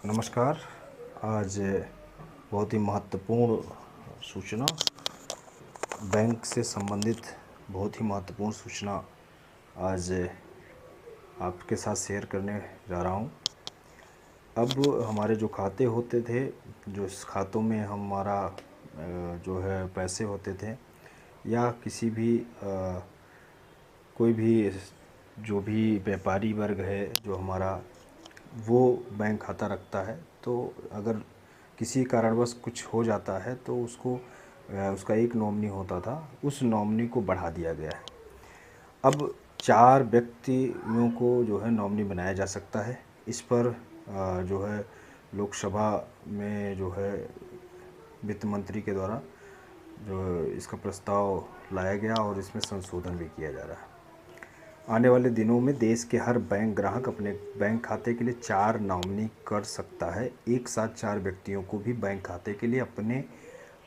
नमस्कार। आज बहुत ही महत्वपूर्ण सूचना, बैंक से संबंधित बहुत ही महत्वपूर्ण सूचना आज आपके साथ शेयर करने जा रहा हूँ। अब हमारे जो खाते होते थे, जो इस खातों में हमारा जो है पैसे होते थे, या किसी भी कोई भी जो भी व्यापारी वर्ग है जो हमारा वो बैंक खाता रखता है, तो अगर किसी कारणवश कुछ हो जाता है तो उसको उसका एक नॉमिनी होता था, उस नॉमिनी को बढ़ा दिया गया है। अब 4 व्यक्तियों को जो है नॉमिनी बनाया जा सकता है। इस पर जो है लोकसभा में जो है वित्त मंत्री के द्वारा जो इसका प्रस्ताव लाया गया और इसमें संशोधन भी किया जा रहा है। आने वाले दिनों में देश के हर बैंक ग्राहक अपने बैंक खाते के लिए 4 नॉमिनी कर सकता है। एक साथ 4 व्यक्तियों को भी बैंक खाते के लिए अपने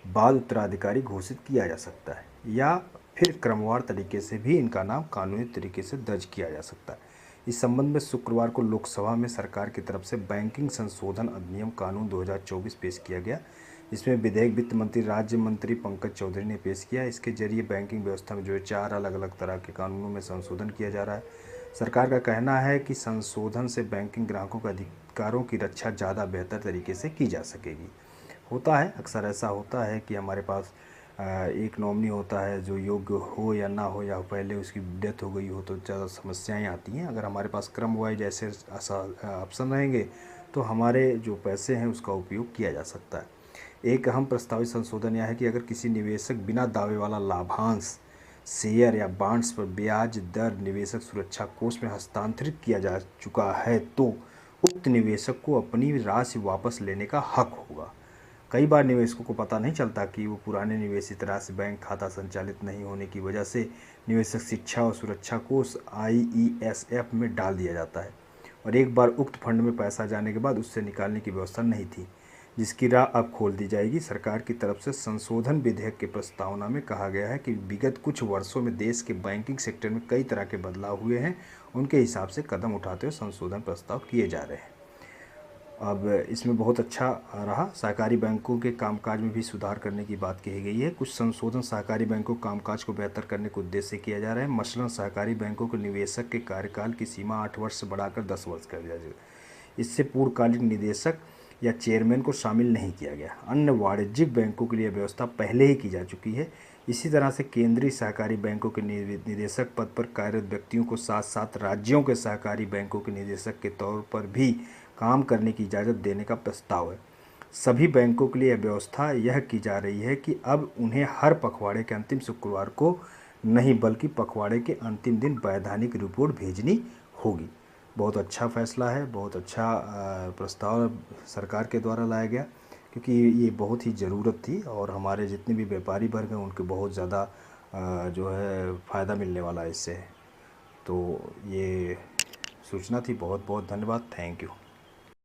बाद उत्तराधिकारी घोषित किया जा सकता है, या फिर क्रमवार तरीके से भी इनका नाम कानूनी तरीके से दर्ज किया जा सकता है। इस संबंध में शुक्रवार को लोकसभा में सरकार की तरफ से बैंकिंग संशोधन अधिनियम कानून 2024 पेश किया गया। इसमें विधेयक वित्त मंत्री राज्य मंत्री पंकज चौधरी ने पेश किया। इसके जरिए बैंकिंग व्यवस्था में जो है 4 अलग अलग तरह के कानूनों में संशोधन किया जा रहा है। सरकार का कहना है कि संशोधन से बैंकिंग ग्राहकों के अधिकारों की रक्षा ज़्यादा बेहतर तरीके से की जा सकेगी। होता है, अक्सर ऐसा होता है कि हमारे पास एक नॉमिनी होता है जो योग्य हो या ना हो, या पहले उसकी डेथ हो गई हो, तो ज़्यादा समस्याएं आती हैं। अगर हमारे पास क्रम वाइज ऐसे ऑप्शन रहेंगे तो हमारे जो पैसे हैं उसका उपयोग किया जा सकता है। एक अहम प्रस्तावित संशोधन यह है कि अगर किसी निवेशक बिना दावे वाला लाभांश, शेयर या बॉन्ड्स पर ब्याज दर निवेशक सुरक्षा कोष में हस्तांतरित किया जा चुका है, तो उक्त निवेशक को अपनी राशि वापस लेने का हक होगा। कई बार निवेशकों को पता नहीं चलता कि वो पुराने निवेशित राशि बैंक खाता संचालित नहीं होने की वजह से निवेशक शिक्षा और सुरक्षा कोष IESF में डाल दिया जाता है, और एक बार उक्त फंड में पैसा जाने के बाद उससे निकालने की व्यवस्था नहीं थी, जिसकी राह अब खोल दी जाएगी। सरकार की तरफ से संशोधन विधेयक के प्रस्तावना में कहा गया है कि विगत कुछ वर्षों में देश के बैंकिंग सेक्टर में कई तरह के बदलाव हुए हैं, उनके हिसाब से कदम उठाते हुए संशोधन प्रस्ताव किए जा रहे हैं। अब इसमें बहुत अच्छा रहा। सहकारी बैंकों के कामकाज में भी सुधार करने की बात कही गई है। कुछ संशोधन सहकारी बैंकों के कामकाज को बेहतर करने के उद्देश्य से किया जा रहा है। मसलन सहकारी बैंकों के निवेशक के कार्यकाल की सीमा 8 वर्ष से बढ़ाकर 10 वर्ष कर दिया जाएगा। इससे पूर्णकालिक निदेशक या चेयरमैन को शामिल नहीं किया गया। अन्य वाणिज्यिक बैंकों के लिए व्यवस्था पहले ही की जा चुकी है। इसी तरह से केंद्रीय सहकारी बैंकों के निदेशक पद पर कार्यरत व्यक्तियों को साथ साथ राज्यों के सहकारी बैंकों के निदेशक के तौर पर भी काम करने की इजाज़त देने का प्रस्ताव है। सभी बैंकों के लिए यह व्यवस्था यह की जा रही है कि अब उन्हें हर पखवाड़े के अंतिम शुक्रवार को नहीं, बल्कि पखवाड़े के अंतिम दिन वैधानिक रिपोर्ट भेजनी होगी। बहुत अच्छा फैसला है, बहुत अच्छा प्रस्ताव सरकार के द्वारा लाया गया, क्योंकि ये बहुत ही ज़रूरत थी और हमारे जितने भी व्यापारी वर्ग हैं उनको बहुत ज़्यादा जो है फ़ायदा मिलने वाला है इससे। तो ये सूचना थी। बहुत बहुत धन्यवाद। Thank you.